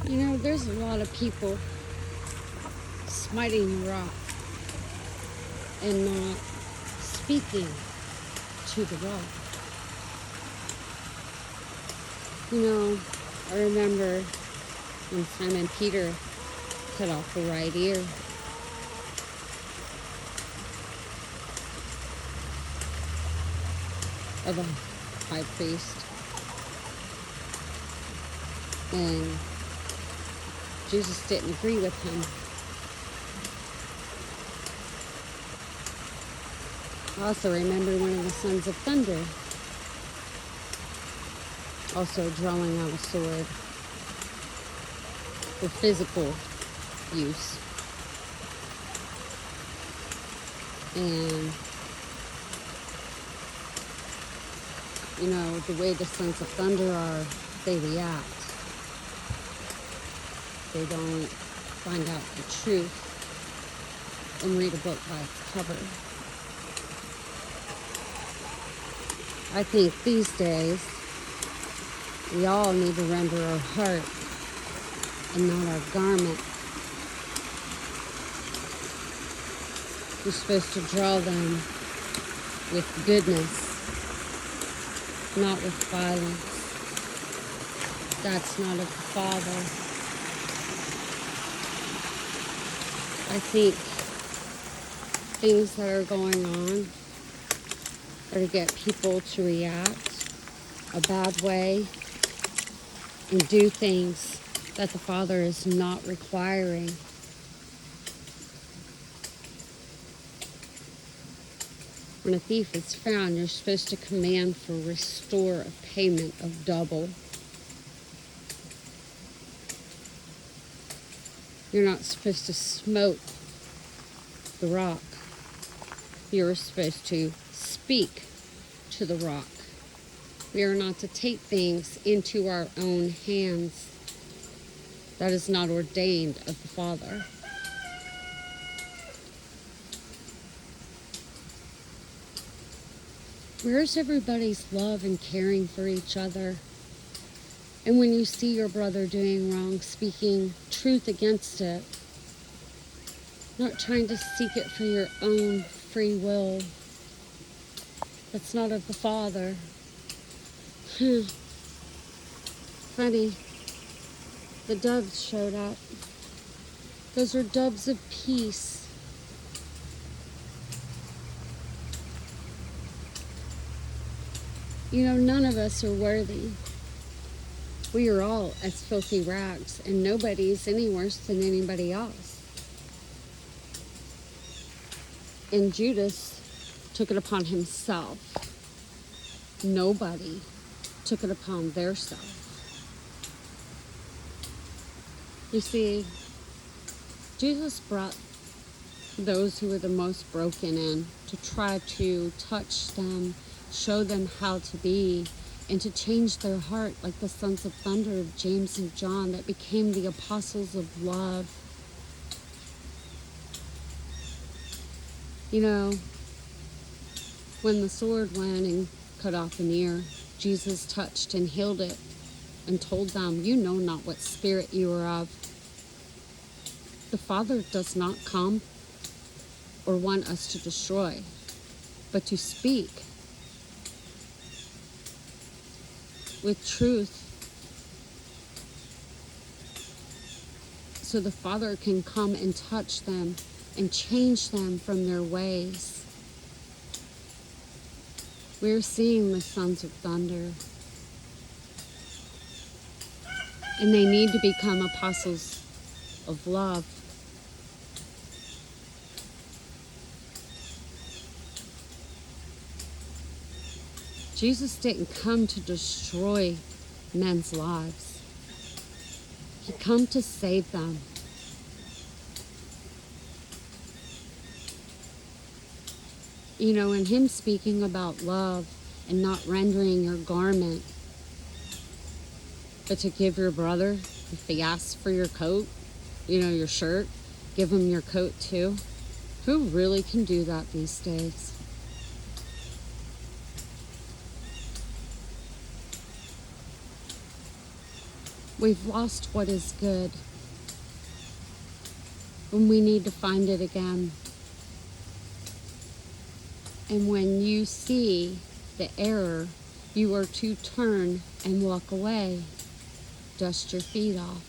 You know, there's a lot of people smiting the rock and not speaking to the rock. You know, I remember when Simon Peter cut off the right ear. Of a high priest. And Jesus didn't agree with him. I also remember one of the sons of thunder also drawing out a sword for physical use. And you know, the way the sons of thunder are, they react. They don't find out the truth and read a book by its cover. I think these days, we all need to render our heart and not our garment. You're supposed to draw them with goodness, not with violence. That's not of the Father. I think things that are going on are to get people to react a bad way and do things that the Father is not requiring. When a thief is found, you're supposed to command for restore of payment of double. You're not supposed to smote the rock. You're supposed to speak to the rock. We are not to take things into our own hands. That is not ordained of the Father. Where's everybody's love and caring for each other? And when you see your brother doing wrong, speaking truth against it, not trying to seek it for your own free will. That's not of the Father. Funny, the doves showed up. Those are doves of peace. You know, none of us are worthy. We are all as filthy rags, and nobody's any worse than anybody else. And Judas took it upon himself. Nobody took it upon their self. You see, Jesus brought those who were the most broken in to try to touch them, show them how to be, and to change their heart like the sons of thunder of James and John that became the apostles of love. You know, when the sword went and cut off an ear, Jesus touched and healed it and told them, you know not what spirit you are of. The Father does not come or want us to destroy, but to speak with truth so the Father can come and touch them and change them from their ways. We're seeing the sons of thunder, and they need to become apostles of love. Jesus didn't come to destroy men's lives. He came to save them. You know, in him speaking about love and not rendering your garment, but to give your brother, if he asks for your coat, you know, your shirt, give him your coat too. Who really can do that these days? We've lost what is good, and we need to find it again. And when you see the error, you are to turn and walk away. Dust your feet off.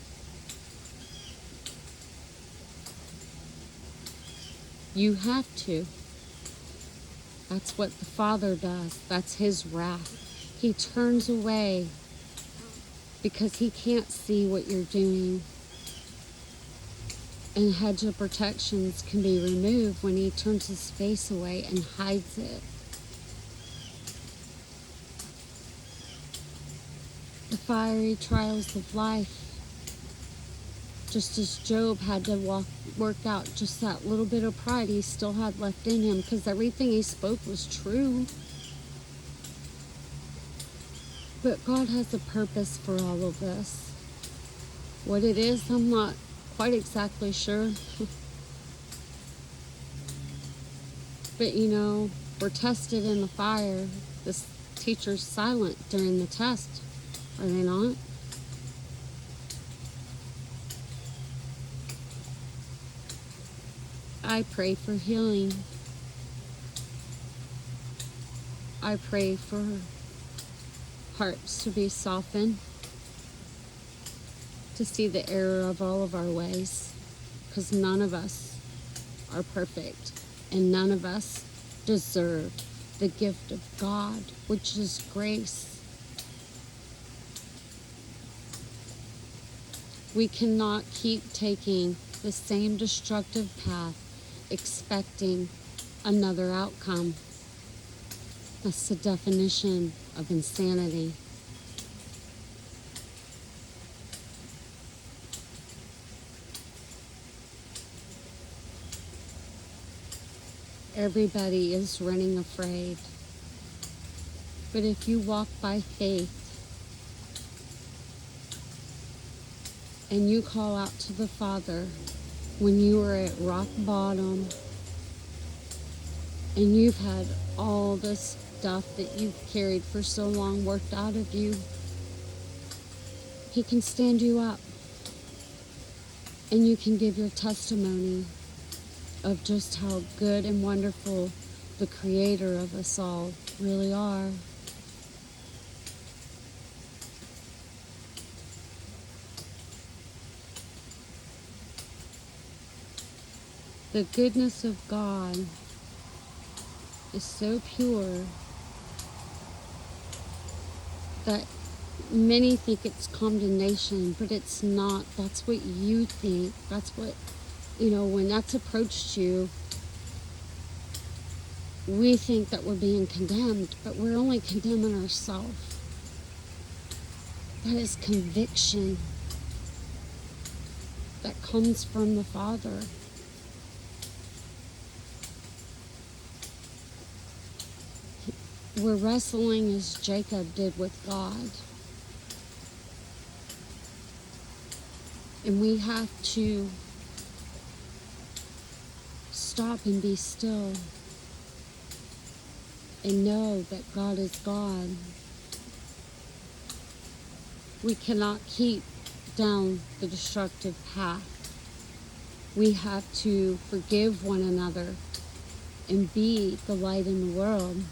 You have to. That's what the Father does. That's his wrath. He turns away because he can't see what you're doing. And hedge of protections can be removed when he turns his face away and hides it. The fiery trials of life, just as Job had to work out just that little bit of pride he still had left in him, because everything he spoke was true. But God has a purpose for all of this. What it is, I'm not quite exactly sure. But we're tested in the fire. This teacher's silent during the test, are they not? I pray for healing. I pray for hearts to be softened, to see the error of all of our ways, because none of us are perfect, and none of us deserve the gift of God, which is grace. We cannot keep taking the same destructive path, expecting another outcome. That's the definition of insanity. Everybody is running afraid. But if you walk by faith and you call out to the Father when you are at rock bottom and you've had all this stuff that you've carried for so long worked out of you, he can stand you up and you can give your testimony of just how good and wonderful the Creator of us all really are. The goodness of God is so pure that many think it's condemnation, but it's not. That's what you think. That's what, when that's approached you, we think that we're being condemned, but we're only condemning ourselves. That is conviction that comes from the Father. We're wrestling as Jacob did with God. And we have to stop and be still and know that God is God. We cannot keep down the destructive path. We have to forgive one another and be the light in the world.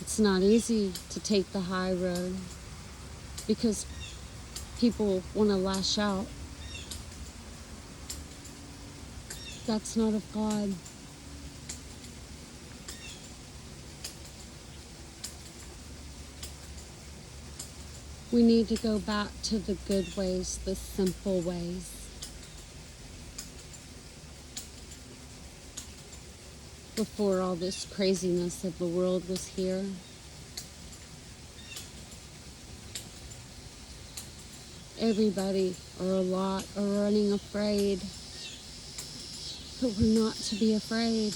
It's not easy to take the high road because people want to lash out. That's not of God. We need to go back to the good ways, the simple ways. Before all this craziness of the world was here. Everybody, or a lot, are running afraid. But we're not to be afraid.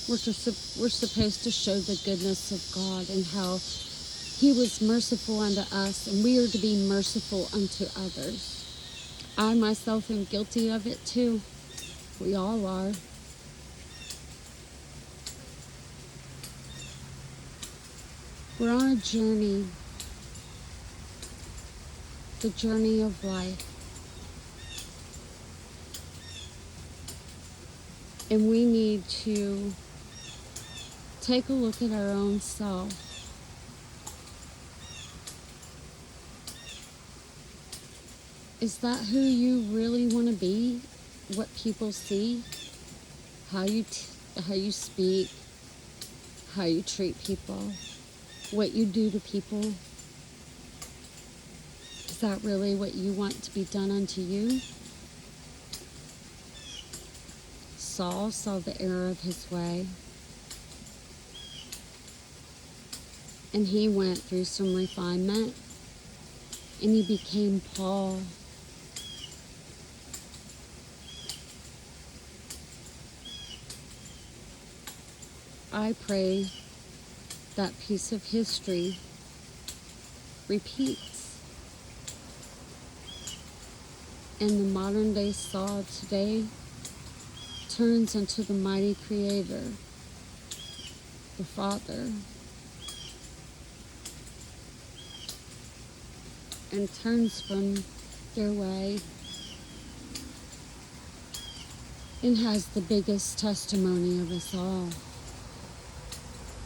We're supposed to show the goodness of God and how He was merciful unto us, and we are to be merciful unto others. I myself am guilty of it too. We all are. We're on a journey, the journey of life. And we need to take a look at our own self. Is that who you really want to be? What people see? How you speak? How you treat people? What you do to people? Is that really what you want to be done unto you? Saul saw the error of his way, and he went through some refinement, and he became Paul. I pray that piece of history repeats, and the modern day Saul today turns into the mighty Creator, the Father, and turns from their way and has the biggest testimony of us all.